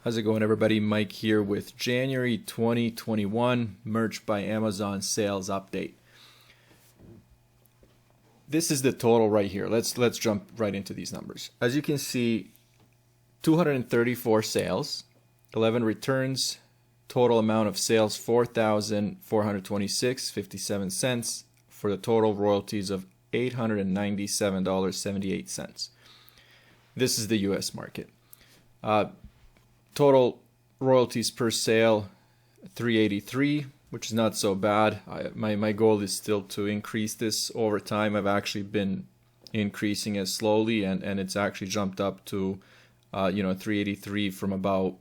How's it going, everybody? Mike here with January 2021 Merch by Amazon sales update. This is the total right here. Let's jump right into these numbers. As you can see, 234 sales, 11 returns, total amount of sales $4,426.57 for the total royalties of $897.78. This is the US market. Total royalties per sale, $383, which is not so bad. My goal is still to increase this over time. I've actually been increasing it slowly, and it's actually jumped up to $383 from about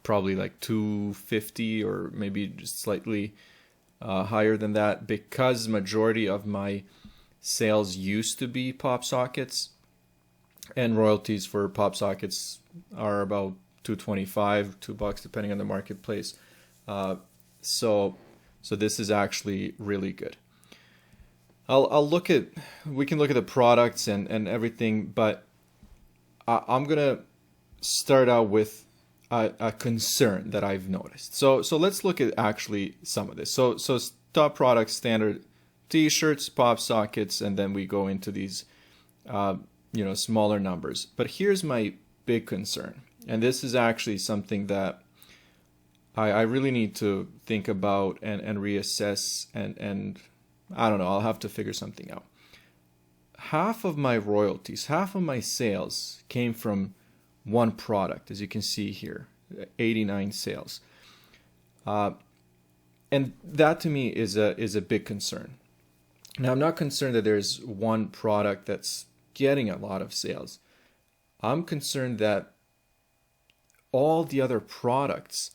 probably like $250 or maybe just slightly higher than that, because majority of my sales used to be pop sockets, and royalties for pop sockets are about $2.25, $2 depending on the marketplace. So this is actually really good. We can look at the products and everything, but I'm gonna start out with a concern that I've noticed. So let's look at actually some of this. So top products, standard t-shirts, pop sockets, and then we go into these smaller numbers. But here's my big concern, and this is actually something that I really need to think about and reassess, and I don't know, I'll have to figure something out. Half of my royalties, half of my sales came from one product, as you can see here, 89 sales. And that to me is a big concern. Now, I'm not concerned that there's one product that's getting a lot of sales. I'm concerned that all the other products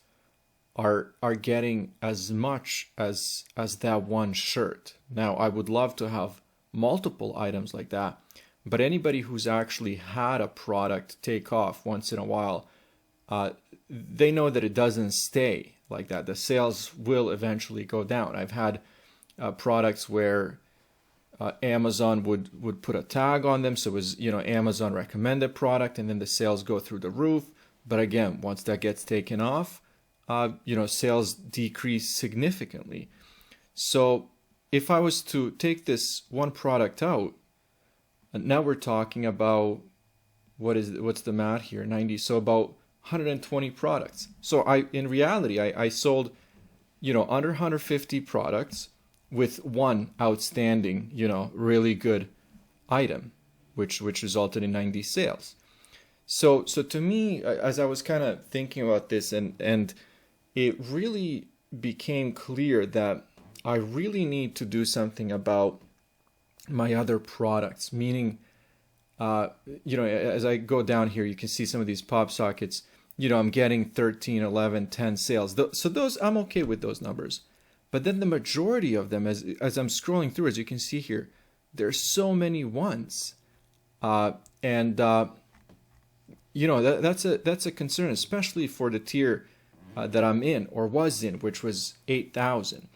are getting as much as that one shirt. Now, I would love to have multiple items like that, but anybody who's actually had a product take off once in a while, they know that it doesn't stay like that. The sales will eventually go down. I've had products where Amazon would put a tag on them, so it was Amazon recommended product, and then the sales go through the roof. But again, once that gets taken off, sales decrease significantly. So if I was to take this one product out, now we're talking about what's the math here? 90. So about 120 products. So in reality, I sold under 150 products with one outstanding, really good item, which resulted in 90 sales. So to me, as I was kind of thinking about this, and it really became clear that I really need to do something about my other products, meaning, as I go down here, you can see some of these pop sockets, I'm getting 13, 11, 10 sales. So those, I'm okay with those numbers. But then the majority of them, as I'm scrolling through, as you can see here, there's so many ones. That's a concern, especially for the tier that I'm in or was in, which was 8,000.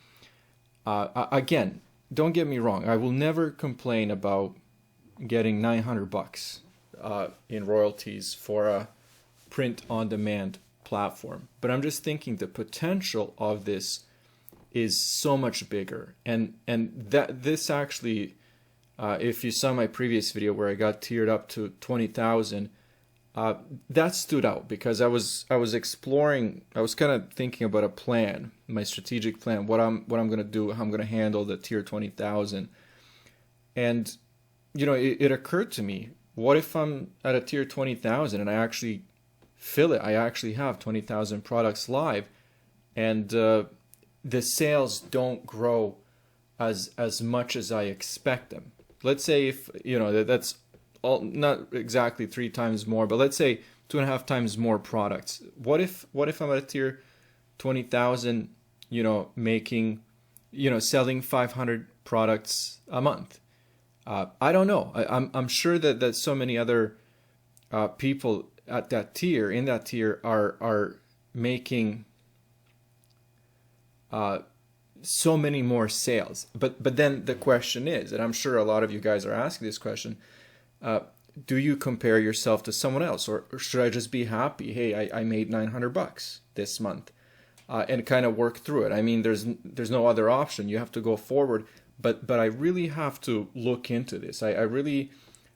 Again, don't get me wrong. I will never complain about getting $900 in royalties for a print-on-demand platform. But I'm just thinking the potential of this is so much bigger, and that this actually, if you saw my previous video where I got tiered up to 20,000, that stood out because I was exploring. I was kind of thinking about a plan, my strategic plan, what I'm going to do, how I'm going to handle the tier 20,000, and it occurred to me, what if I'm at a tier 20,000 and I actually fill it? I actually have 20,000 products live, and the sales don't grow as much as I expect them. Let's say if that's all, not exactly 3 times more, but let's say 2.5 times more products. What if I'm at a tier 20,000, making, selling 500 products a month? I don't know. I'm sure that so many other people at that tier, in that tier, are making so many more sales. But then the question is, and I'm sure a lot of you guys are asking this question, do you compare yourself to someone else, or should I just be happy? Hey, I made $900 this month, and kind of work through it. I mean, there's no other option. You have to go forward. But I really have to look into this. I really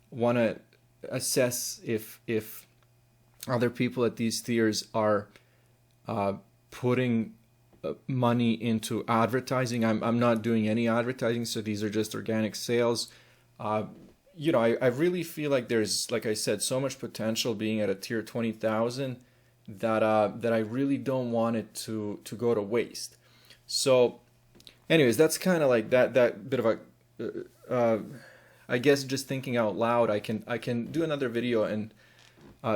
want to assess if other people at these tiers are putting money into advertising. I'm not doing any advertising, so these are just organic sales. I really feel like there's, like I said, so much potential being at a tier 20,000 that I really don't want it to go to waste. So, anyways, that's kind of like that bit of a. I guess just thinking out loud, I can do another video and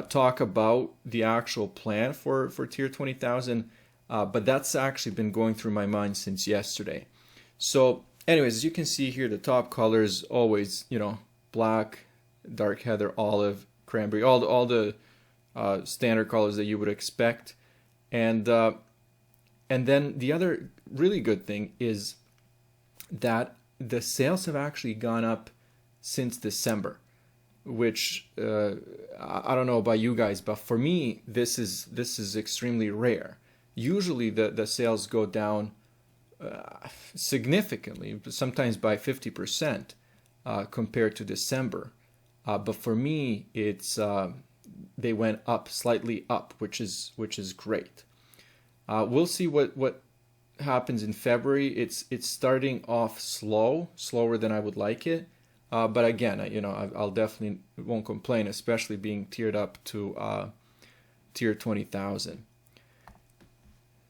talk about the actual plan for tier 20,000. But that's actually been going through my mind since yesterday. So, anyways, as you can see here, the top colors always, black, dark heather, olive, cranberry, all the standard colors that you would expect. And then the other really good thing is that the sales have actually gone up since December, which I don't know about you guys, but for me, this is extremely rare. Usually the sales go down significantly, sometimes by 50% compared to December. But for me, it's they went up slightly up, which is great. We'll see what happens in February. It's starting off slower than I would like it. But again, I'll definitely won't complain, especially being tiered up to tier 20,000.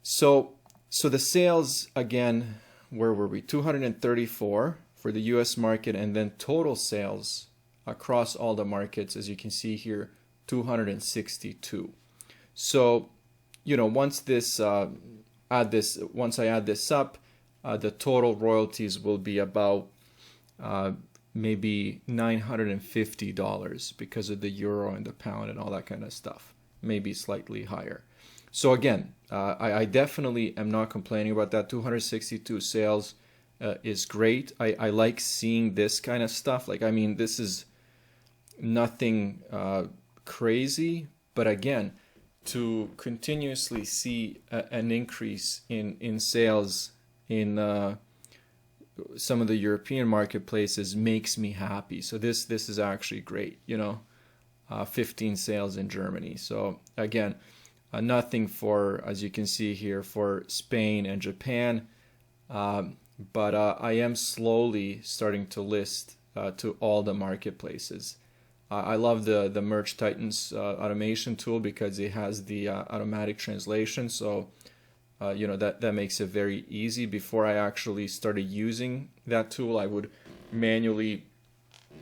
So the sales, again, where were we? 234 for the US market, and then total sales across all the markets, as you can see here, 262. So, once I add this up, the total royalties will be about maybe $950 because of the euro and the pound and all that kind of stuff, maybe slightly higher. So again, I definitely am not complaining about that. 262 sales is great. I like seeing this kind of stuff. This is nothing crazy, but again, to continuously see an increase in sales in some of the European marketplaces makes me happy. So this is actually great. 15 sales in Germany. So again, nothing for, as you can see here, for Spain and Japan, but I am slowly starting to list to all the marketplaces. I love the Merch Titans automation tool because it has the automatic translation. So that makes it very easy. Before I actually started using that tool, I would manually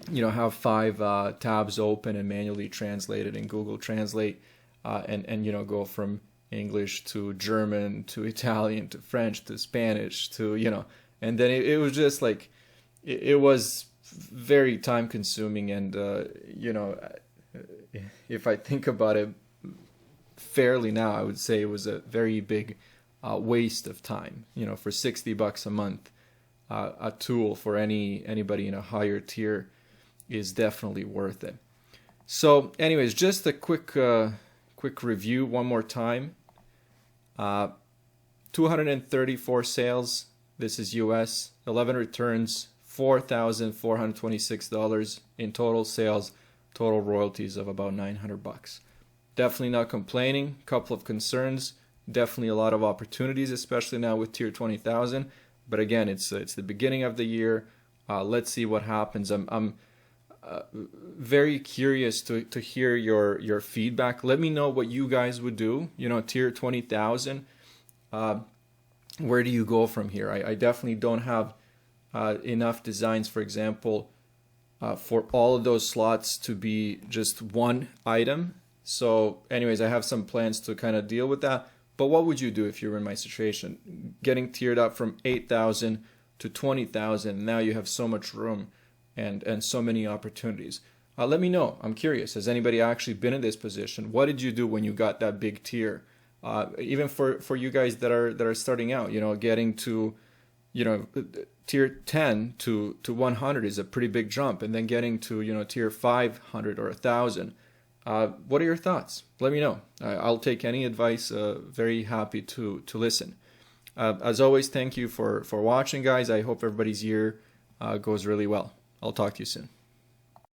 have 5 tabs open and manually translate it in Google Translate, and go from English to German to Italian to French to Spanish to and then it was just like it was very time consuming, and if I think about it fairly now, I would say it was a very big waste of time. For $60 a month, a tool for anybody in a higher tier is definitely worth it. So anyways, just a quick review one more time. 234 sales. This is US. 11 returns. $4,426 in total sales. Total royalties of about $900. Definitely not complaining. Couple of concerns. Definitely a lot of opportunities, especially now with tier 20,000. But again, it's the beginning of the year. Let's see what happens. I'm very curious to hear your feedback. Let me know what you guys would do. Tier 20,000. Where do you go from here? I definitely don't have enough designs, for example, for all of those slots to be just one item. So anyways, I have some plans to kind of deal with that. But what would you do if you were in my situation? Getting tiered up from 8,000 to 20,000. Now you have so much room and so many opportunities. Let me know. I'm curious. Has anybody actually been in this position? What did you do when you got that big tier? Even for you guys that are starting out, getting to you know, tier 10 to 100 is a pretty big jump, and then getting to, you know, tier 500 or 1,000. What are your thoughts? Let me know. I'll take any advice. Very happy to listen. As always, thank you for watching, guys. I hope everybody's year goes really well. I'll talk to you soon.